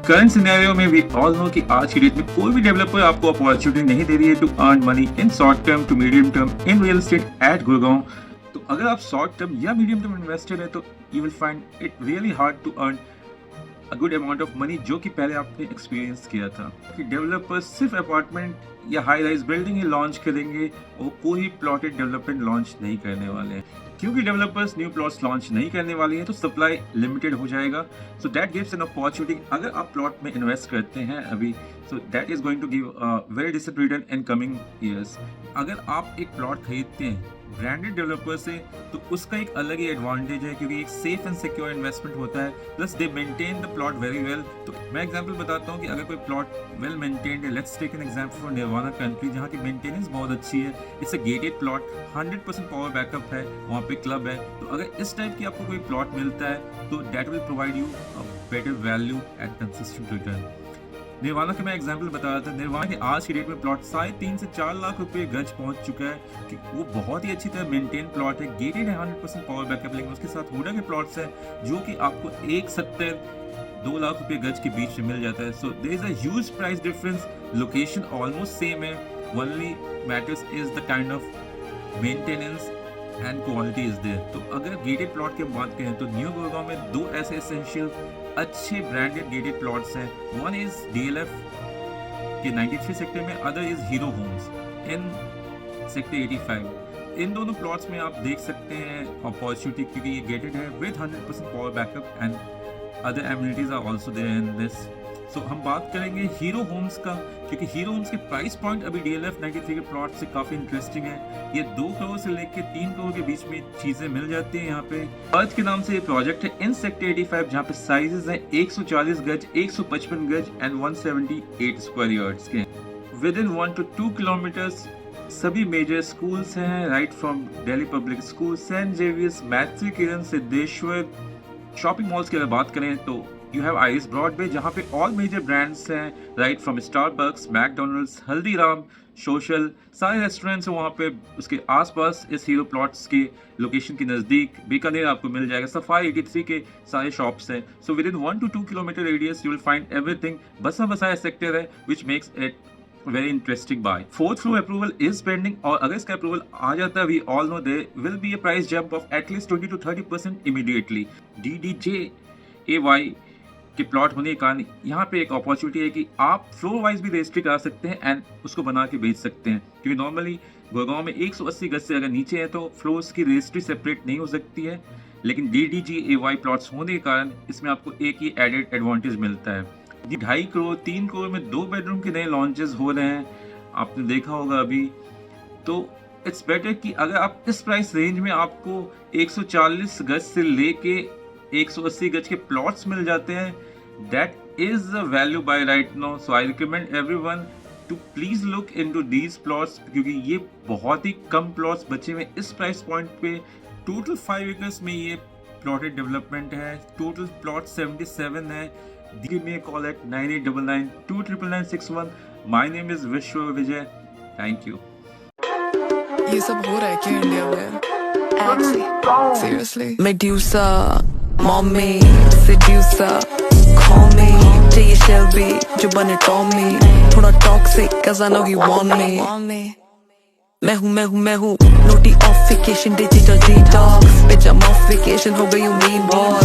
Current scenario में we all know कि आज की डेट में कोई भी डेवलपर आपको अपॉर्चुनिटी नहीं दे रही है to earn money in short term to medium term in real estate at Gurgaon. तो अगर आप शॉर्ट टर्म या मीडियम टर्म इन्वेस्टर है तो you will find it really hard to earn a good amount of money, जो कि पहले आपने एक्सपीरियंस किया था कि डेवलपर्स सिर्फ अपार्टमेंट या हाई राइज बिल्डिंग ही लॉन्च करेंगे और कोई प्लॉटेड डेवलपमेंट लॉन्च नहीं करने वाले हैं। क्योंकि डेवलपर्स न्यू प्लॉट्स लॉन्च नहीं करने वाली है तो सप्लाई लिमिटेड हो जाएगा। So that gives an opportunity. अगर आप प्लॉट में इन्वेस्ट करते हैं अभी, so that is going to give very decent return in coming years. अगर आप एक प्लॉट खरीदते हैं ब्रांडेड डेवलपर से तो उसका एक अलग ही एडवांटेज है, क्योंकि एक सेफ एंड सिक्योर इन्वेस्टमेंट होता है, plus they maintain the plot very well. तो मैं एग्जांपल बताता हूँ कि अगर कोई प्लॉट वेल मेंटेन्ड है, let's take an example for Nirvana Country, जहाँ की मेंटेनेंस बहुत अच्छी है। It's a gated plot, 100% power backup है, वहाँ पे क्लब है। तो अगर इस टाइप की आपको कोई प्लॉट मिलता है तो that will provide you a better value at consistent return. Nirvana का मैं एग्जांपल बता रहा था। निर्वाणा के आज की डेट में प्लॉट 3.5 से 4 लाख रुपए गज पहुंच चुका है कि वो बहुत ही अच्छी तरह मेंटेन प्लॉट है, गेटेड है, 100% पावर बैकअप। लेकिन उसके साथ हुडा के प्लॉट्स हैं जो कि आपको 1.70-2 लाख रुपए गज के बीच में मिल जाता है। So there is a huge price difference. Location almost same है, only matters is the kind of maintenance and quality is there. तो अगर गेटेड प्लॉट की बात करें तो न्यू गुड़गांव में 2 ऐसे एसेंशियल अच्छे ब्रांडेड गेटेड प्लॉट्स हैं। वन इज DLF के 93 सेक्टर में, other is Hero Homes in sector 85। इन दोनों प्लॉट्स में आप देख सकते हैं अपॉर्चुनिटी, क्योंकि ये गेटेड है with 100% power backup and other amenities are also there in this. So हम बात करेंगे हीरो होम्स का, क्योंकि हीरो होम्स के प्राइस पॉइंट अभी DLF 93 के प्लॉट से काफ़ी इंटरेस्टिंग है। ये 2 करोड़ से लेकर 3 करोड़ के बीच में चीज़ें मिल जाती हैं यहाँ पे। अर्थ के नाम से ये प्रोजेक्ट है इन सेक्टर 85, जहाँ पे साइजेस हैं 140 गज, 155 गज एंड 178 स्क्वायर यार्ड्स के। विद इन 1 to 2 किलोमीटर्स सभी मेजर स्कूल्स हैं, right from Delhi public school, Saint Xavier's, Maitri Kiran, Siddheshwar. Shopping malls की अगर बात करें तो यू हैव आइस ब्रॉडवे, जहाँ पे ऑल मेजर ब्रांड्स हैं, right from Starbucks, McDonald's, Haldiram, social, सारे रेस्टोरेंट्स हैं वहाँ पे। उसके आसपास इस हीरो प्लॉट्स के लोकेशन के नज़दीक बीकानेर आपको मिल जाएगा। सफाई 83 के सारे शॉप्स हैं। So with in 1 to 2 kilometre radius you will find everything. बसा बसाया सेक्टर है which makes it very interesting buy. 4th floor approval is pending, और अगर इसका अप्रूवल आ जाता है, we all know there will be a price jump of at least 20 to 30% immediately. DDJAY के plot होने के कारण यहाँ पे एक अपॉर्चुनिटी है कि आप फ्लोर वाइज भी रजिस्ट्री करा सकते हैं एंड उसको बना के बेच सकते हैं, क्योंकि नॉर्मली गुड़गांव में 180 गज से अगर नीचे है तो फ्लोर्स की रजिस्ट्री सेपरेट नहीं हो सकती है। लेकिन DDJAY प्लॉट्स होने के कारण इसमें आपको एक ही एडेड एडवांटेज मिलता है। 2.5 करोड़ 3 करोड़ में 2 बेडरूम के नए लॉन्चेस हो रहे हैं, आपने देखा होगा अभी। तो इट्स बेटर कि अगर आप इस प्राइस रेंज में आपको 140 गज से लेके 180 गज के प्लॉट्स मिल जाते हैं, that is a value buy right now. So I recommend everyone to please look into these plots, क्योंकि ये बहुत ही कम प्लॉट्स बचे हुए इस प्राइस पॉइंट पे। टोटल 5 एकर्स में ये प्लॉटेड डेवलपमेंट है। टोटल प्लॉट 77 है। Give me a call at 9899-29961. My name is Vishwa Vijay. Thank you. ये सब हो रहा है क्या इंडिया में? Seriously? Medusa, mommy, seducer, call me, चाहिए Shelby, जो बने Tommy, थोड़ा toxic, 'cause I know you want me. मैं हूँ, notification, digital detox, bitch I'm off vacation, हो गई हूँ mean boss.